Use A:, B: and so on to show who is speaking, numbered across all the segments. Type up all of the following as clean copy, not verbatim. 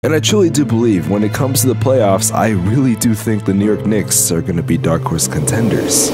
A: And I truly do believe when it comes to the playoffs, I really do think the New York Knicks are going to be dark horse contenders.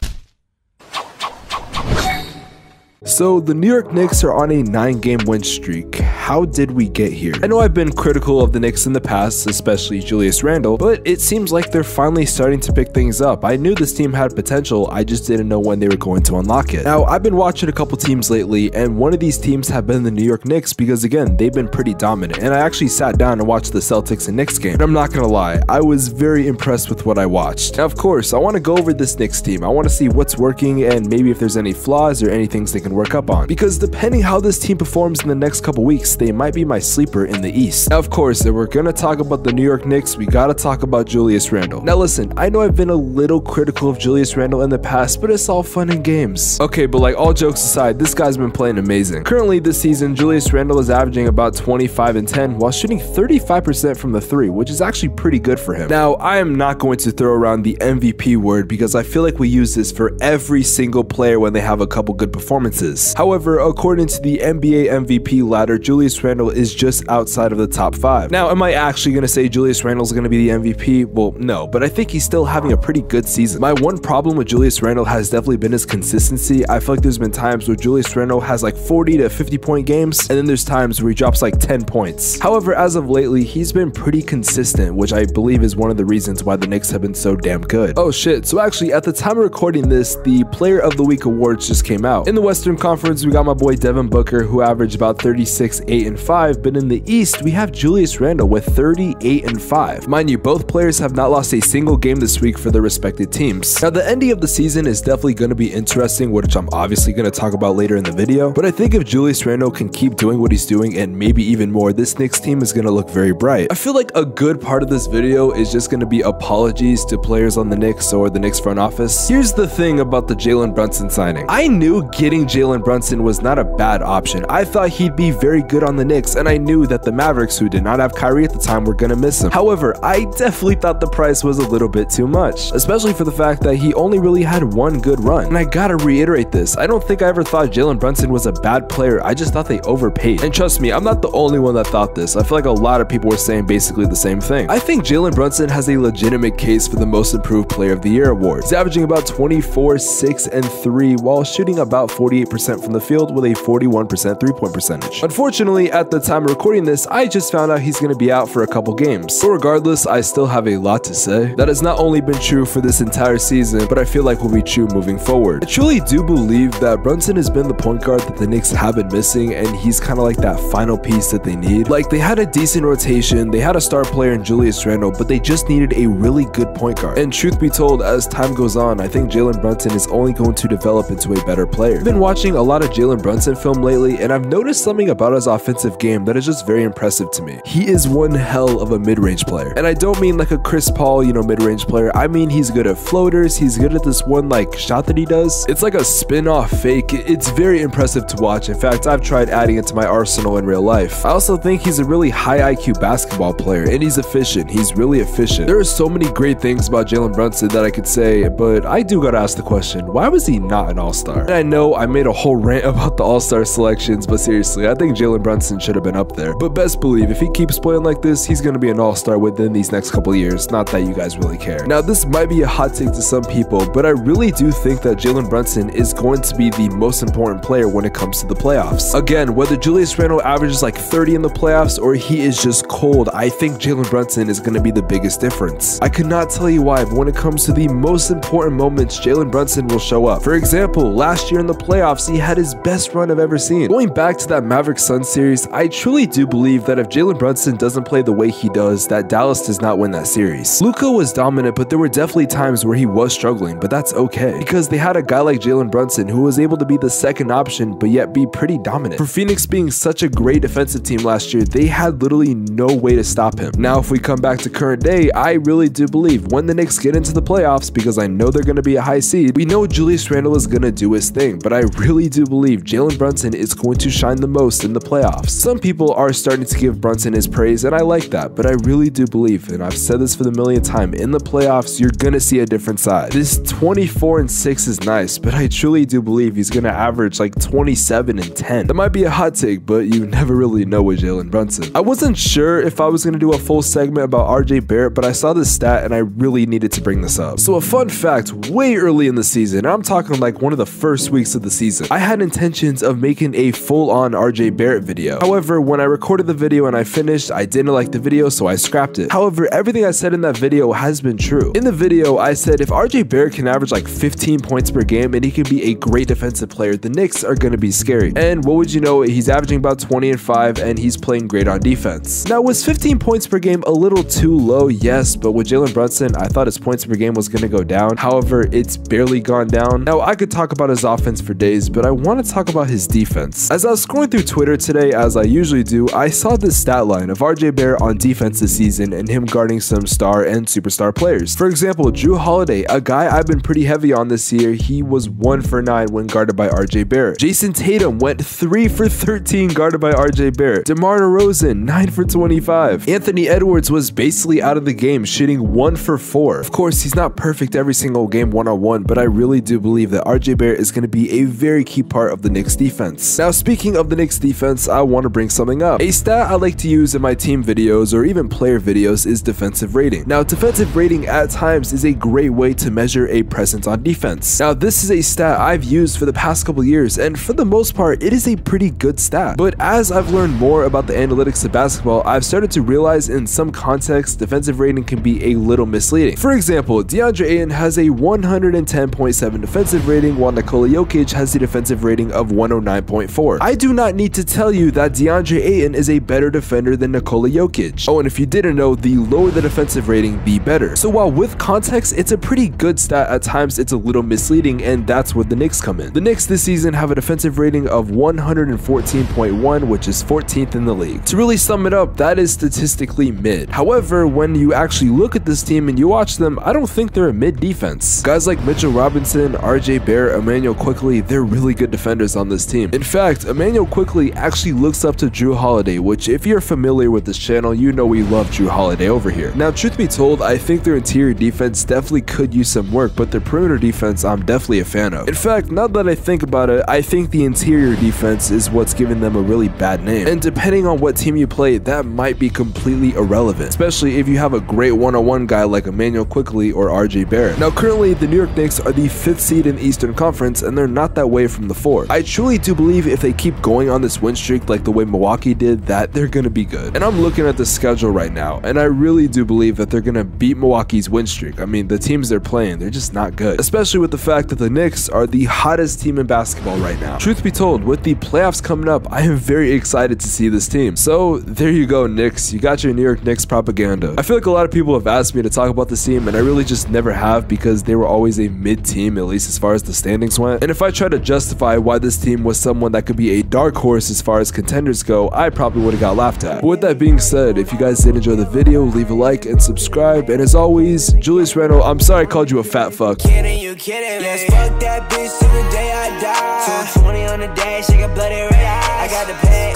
A: So the New York Knicks are on a 9-game win streak. How did we get here? I know I've been critical of the Knicks in the past, especially Julius Randle, but it seems like they're finally starting to pick things up. I knew this team had potential, I just didn't know when they were going to unlock it. Now, I've been watching a couple teams lately, and one of these teams have been the New York Knicks because, again, they've been pretty dominant. And I actually sat down and watched the Celtics and Knicks game. And I'm not gonna lie, I was very impressed with what I watched. Now, of course, I want to go over this Knicks team. I want to see what's working and maybe if there's any flaws or any things they can work up on. Because depending how this team performs in the next couple weeks, they might be my sleeper in the East. Now, of course, if we're gonna talk about the New York Knicks, we gotta talk about Julius Randle. Now listen, I know I've been a little critical of Julius Randle in the past, but it's all fun and games. Okay, but like all jokes aside, this guy's been playing amazing. Currently this season, Julius Randle is averaging about 25 and 10 while shooting 35% from the 3, which is actually pretty good for him. Now, I am not going to throw around the MVP word because I feel like we use this for every single player when they have a couple good performances. However, according to the NBA MVP ladder, Julius Randle is just outside of the top 5. Now, am I actually going to say Julius Randle is going to be the MVP? Well, no, but I think he's still having a pretty good season. My one problem with Julius Randle has definitely been his consistency. I feel like there's been times where Julius Randle has like 40 to 50 point games, and then there's times where he drops like 10 points. However, as of lately, he's been pretty consistent, which I believe is one of the reasons why the Knicks have been so damn good. Oh shit, so actually at the time of recording this, the Player of the Week awards just came out. In the Western Conference, we got my boy Devin Booker, who averaged about 36, 8, and 5, but in the East, we have Julius Randle with 38 and 5. Mind you, both players have not lost a single game this week for their respective teams. Now, the ending of the season is definitely going to be interesting, which I'm obviously going to talk about later in the video, but I think if Julius Randle can keep doing what he's doing and maybe even more, this Knicks team is going to look very bright. I feel like a good part of this video is just going to be apologies to players on the Knicks or the Knicks front office. Here's the thing about the Jalen Brunson signing. I knew getting Jalen Brunson was not a bad option. I thought he'd be very good on the Knicks, and I knew that the Mavericks, who did not have Kyrie at the time, were gonna miss him. However, I definitely thought the price was a little bit too much, especially for the fact that he only really had one good run. And I gotta reiterate this, I don't think I ever thought Jalen Brunson was a bad player, I just thought they overpaid. And trust me, I'm not the only one that thought this. I feel like a lot of people were saying basically the same thing. I think Jalen Brunson has a legitimate case for the Most Improved Player of the Year award. He's averaging about 24, 6, and 3 while shooting about 48% from the field with a 41% three-point percentage. Unfortunately, at the time of recording this, I just found out he's going to be out for a couple games. But regardless, I still have a lot to say. That has not only been true for this entire season, but I feel like will be true moving forward. I truly do believe that Brunson has been the point guard that the Knicks have been missing, and he's kind of like that final piece that they need. Like, they had a decent rotation, they had a star player in Julius Randle, but they just needed a really good point guard. And truth be told, as time goes on, I think Jalen Brunson is only going to develop into a better player. I've been watching a lot of Jalen Brunson film lately, and I've noticed something about his offensive game that is just very impressive to me. He is one hell of a mid-range player. And I don't mean like a Chris Paul, mid-range player. I mean he's good at floaters, he's good at this one like shot that he does. It's like a spin-off fake. It's very impressive to watch. In fact, I've tried adding it to my arsenal in real life. I also think he's a really high IQ basketball player, and he's efficient. He's really efficient. There are so many great things about Jalen Brunson that I could say, but I do gotta ask the question, why was he not an all-star? And I know I made a whole rant about the all-star selections, but seriously, I think Jalen Brunson should have been up there. But best believe, if he keeps playing like this, he's gonna be an all-star within these next couple years. Not that you guys really care. Now, this might be a hot take to some people, but I really do think that Jalen Brunson is going to be the most important player when it comes to the playoffs. Again, whether Julius Randle averages like 30 in the playoffs or he is just cold, I think Jalen Brunson is going to be the biggest difference. I could not tell you why, but when it comes to the most important moments, Jalen Brunson will show up. For example, last year in the playoffs, he had his best run I've ever seen. Going back to that Mavericks-Suns series, I truly do believe that if Jalen Brunson doesn't play the way he does, that Dallas does not win that series. Luka was dominant, but there were definitely times where he was struggling, but that's okay, because they had a guy like Jalen Brunson who was able to be the second option, but yet be pretty dominant. For Phoenix being such a great defensive team last year, they had literally no way to stop him. Now, if we come back to current day, I really do believe when the Knicks get into the playoffs, because I know they're going to be a high seed, we know Julius Randle is going to do his thing, but I really really do believe Jalen Brunson is going to shine the most in the playoffs. Some people are starting to give Brunson his praise, and I like that, but I really do believe, and I've said this for the millionth time, in the playoffs, you're gonna see a different side. This 24-6 is nice, but I truly do believe he's gonna average like 27-10. That might be a hot take, but you never really know with Jalen Brunson. I wasn't sure if I was gonna do a full segment about RJ Barrett, but I saw this stat and I really needed to bring this up. So a fun fact, way early in the season, and I'm talking like one of the first weeks of the season, I had intentions of making a full-on RJ Barrett video. However, when I recorded the video and I finished, I didn't like the video, so I scrapped it. However, everything I said in that video has been true. In the video, I said if RJ Barrett can average like 15 points per game and he can be a great defensive player, the Knicks are going to be scary. And what would you know, he's averaging about 20-5 and he's playing great on defense. Now, was 15 points per game a little too low? Yes, but with Jalen Brunson, I thought his points per game was going to go down. However, it's barely gone down. Now, I could talk about his offense for days, but I want to talk about his defense. As I was scrolling through Twitter today, as I usually do, I saw this stat line of RJ Barrett on defense this season and him guarding some star and superstar players. For example, Jrue Holiday, a guy I've been pretty heavy on this year, he was 1 for 9 when guarded by RJ Barrett. Jason Tatum went 3 for 13 guarded by RJ Barrett. DeMar DeRozan, 9 for 25. Anthony Edwards was basically out of the game, shooting 1 for 4. Of course, he's not perfect every single game one-on-one, but I really do believe that RJ Barrett is going to be a very key part of the Knicks defense. Now, speaking of the Knicks defense, I want to bring something up. A stat I like to use in my team videos or even player videos is defensive rating. Now, defensive rating at times is a great way to measure a presence on defense. Now, this is a stat I've used for the past couple years, and for the most part, it is a pretty good stat. But as I've learned more about the analytics of basketball, I've started to realize in some contexts, defensive rating can be a little misleading. For example, DeAndre Ayton has a 110.7 defensive rating, while Nikola Jokic has a defensive rating of 109.4. I do not need to tell you that DeAndre Ayton is a better defender than Nikola Jokic. Oh, and if you didn't know, the lower the defensive rating, the better. So while with context, it's a pretty good stat, at times it's a little misleading, and that's where the Knicks come in. The Knicks this season have a defensive rating of 114.1, which is 14th in the league. To really sum it up, that is statistically mid. However, when you actually look at this team and you watch them, I don't think they're a mid defense. Guys like Mitchell Robinson, RJ Barrett, Immanuel Quickley, they're really good defenders on this team. In fact, Immanuel Quickley actually looks up to Jrue Holiday, which if you're familiar with this channel, you know we love Jrue Holiday over here. Now, truth be told, I think their interior defense definitely could use some work, but their perimeter defense I'm definitely a fan of. In fact, now that I think about it, I think the interior defense is what's giving them a really bad name. And depending on what team you play, that might be completely irrelevant, especially if you have a great one-on-one guy like Immanuel Quickley or RJ Barrett. Now, currently, the New York Knicks are the 5th seed in the Eastern Conference, and they're not that way from the 4th. I truly do believe if they keep going on this win streak like the way Milwaukee did, that they're gonna be good. And I'm looking at the schedule right now, and I really do believe that they're gonna beat Milwaukee's win streak. I mean, the teams they're playing, they're just not good, especially with the fact that the Knicks are the hottest team in basketball right now. Truth be told, with the playoffs coming up, I am very excited to see this team. So there you go, Knicks. You got your New York Knicks propaganda. I feel like a lot of people have asked me to talk about this team, and I really just never have, because they were always a mid team, at least as far as the standings went. And if I try to justify why this team was someone that could be a dark horse as far as contenders go, I probably would have got laughed at. But with that being said, if you guys did enjoy the video, leave a like and subscribe. And as always, Julius Randle, I'm sorry I called you a fat fuck.
B: You kidding me? Yes, fuck that bitch till the day I die. 220 on the dash, I got bloody red eyes. I got the pay.